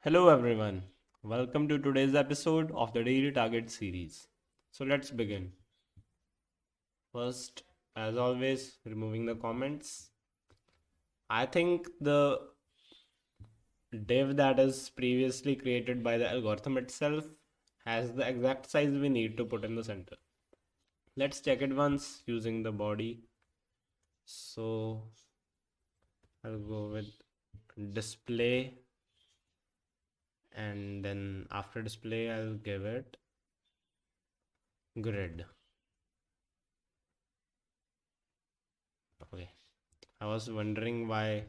Hello everyone, welcome to today's episode of the Daily Target series. So let's begin. First, as always, removing the comments. I think the div that is previously created by the algorithm itself has the exact size we need to put in the center. Let's check it once using the body. So I'll go with display, and then after display I'll give it grid. Okay, I was wondering why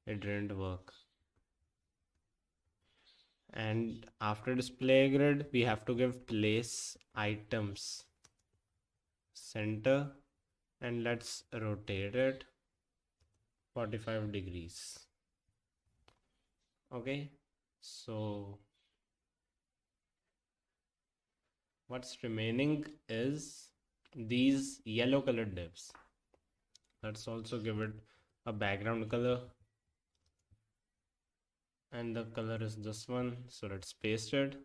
it didn't work. And after display grid we have to give place items center, and let's rotate it 45 degrees. Okay, so what's remaining is these yellow colored divs. Let's also give it a background color, and the color is this one, so let's paste it.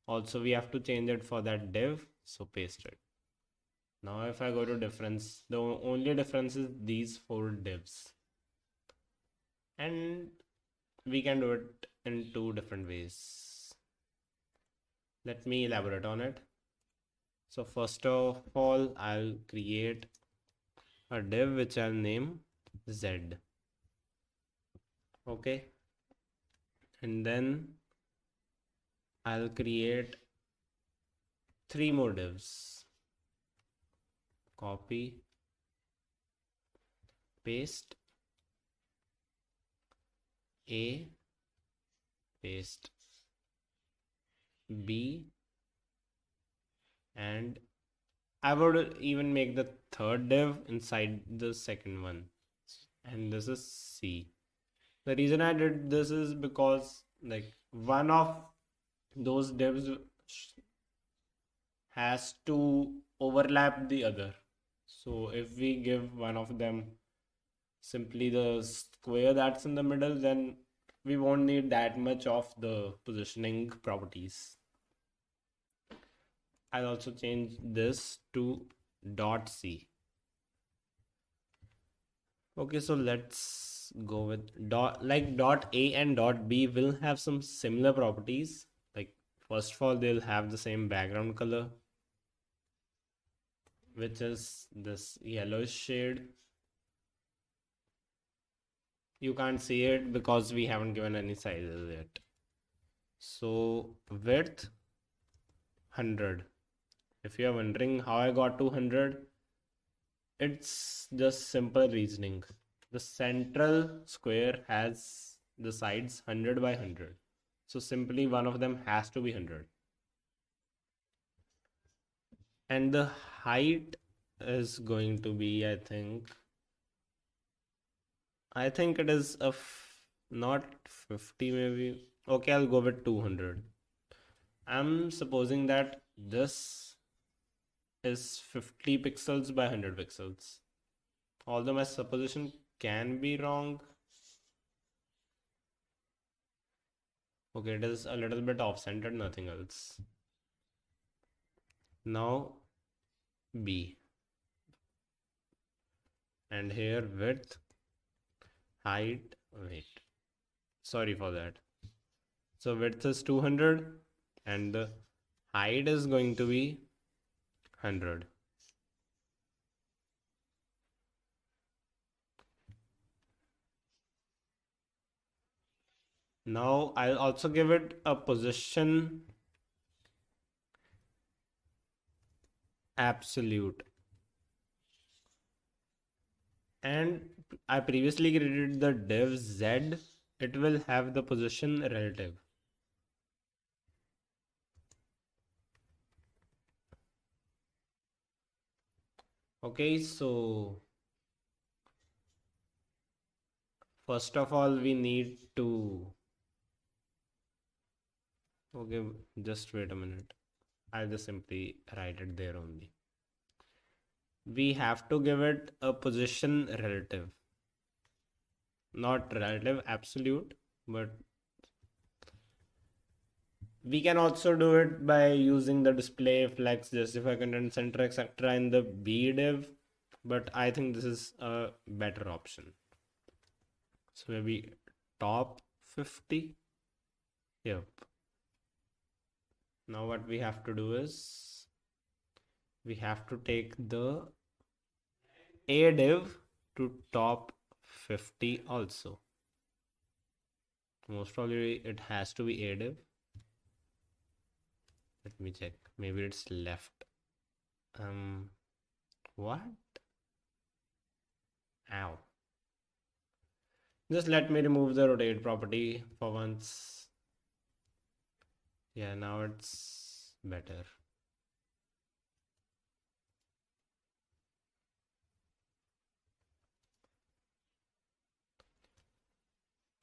Also we have to change it for that div, so paste it. Now if I go to difference, the only difference is these four divs, and we can do it in two different ways. Let me elaborate on it. So first of all, I'll create a div which I'll name Z. Okay, and then I'll create three more divs. Copy, paste, A, paste B, and I would even make the third div inside the second one, and this is C. The reason I did this is because like one of those divs has to overlap the other. So if we give one of them simply the square that's in the middle, then we won't need that much of the positioning properties. I'll also change this to .c. Okay, so let's go with dot A and dot B will have some similar properties. Like first of all, they'll have the same background color, which is this yellowish shade. You can't see it because we haven't given any sizes yet. So width 100. If you are wondering how I got 200, it's just simple reasoning. The central square has the sides 100 by 100. So simply one of them has to be 100. And the height is going to be, I think it is not 50 maybe. Okay, I'll go with 200. I'm supposing that this is 50 pixels by 100 pixels. Although my supposition can be wrong. Okay, it is a little bit off-centered, nothing else. Now B. And here width, height, wait. Sorry for that. So width is 200 and the height is going to be 100. Now I'll also give it a position absolute. And I previously created the div Z. It will have the position relative. Okay, so first of all, we need to. Okay, just wait a minute. I'll just simply write it there only. We have to give it a position relative. Not relative, absolute, but We can also do it by using the display, flex, justify, content center, etc. in the B div, but I think this is a better option. So maybe top 50. Yep. Now what we have to do is we have to take the A div to top 50 also. Most probably it has to be A div. Let me check. Maybe it's left. What? Ow. Just let me remove the rotate property for once. Yeah, now it's better.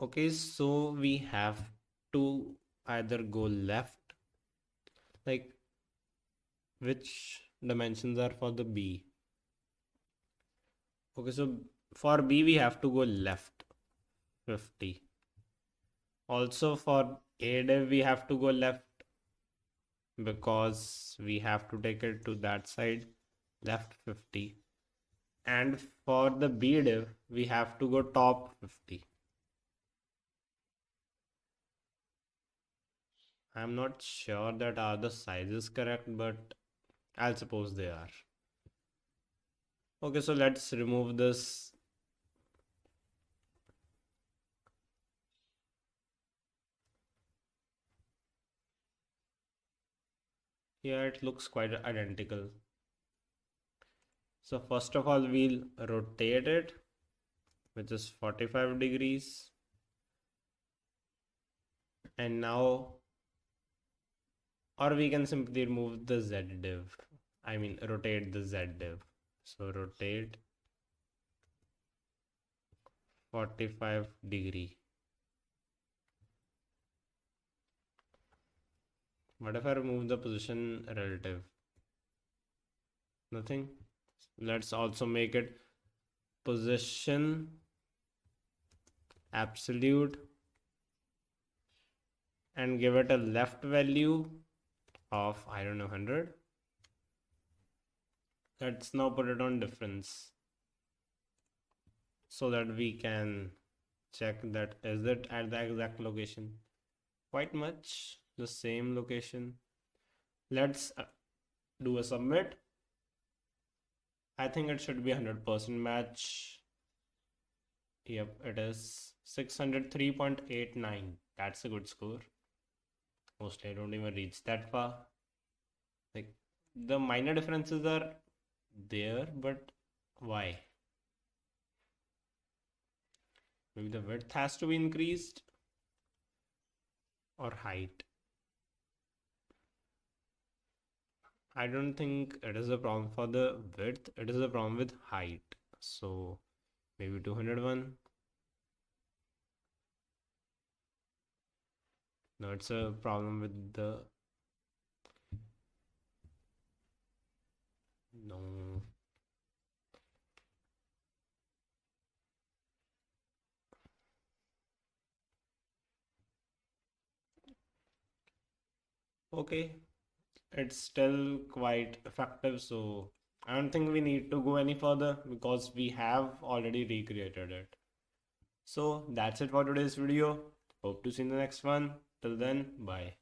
Okay, so we have to either go left, like which dimensions are for the B? Okay, so for B we have to go left 50. Also for A div we have to go left because we have to take it to that side, left 50. And for the B div we have to go top 50. I'm not sure that are the sizes correct, but I'll suppose they are. Okay, so let's remove this. Yeah, it looks quite identical. So first of all, we'll rotate it, which is 45 degrees. And now, or we can simply remove the Z div. I mean, rotate the Z div. So rotate 45 degree. What if I remove the position relative? Nothing. Let's also make it position absolute and give it a left value of, I don't know, 100. Let's now put it on difference so that we can check that is it at the exact location. Quite much the same location. Let's do a submit. I think it should be 100% match. Yep, it is 603.89. That's a good score. Mostly I don't even reach that far. Like the minor differences are there, but why? Maybe the width has to be increased or height. I don't think it is a problem for the width, it is a problem with height. So maybe 201. No, it's a problem with the no. Okay, it's still quite effective, so I don't think we need to go any further because we have already recreated it. So that's it for today's video. Hope to see you in the next one. Till then, bye.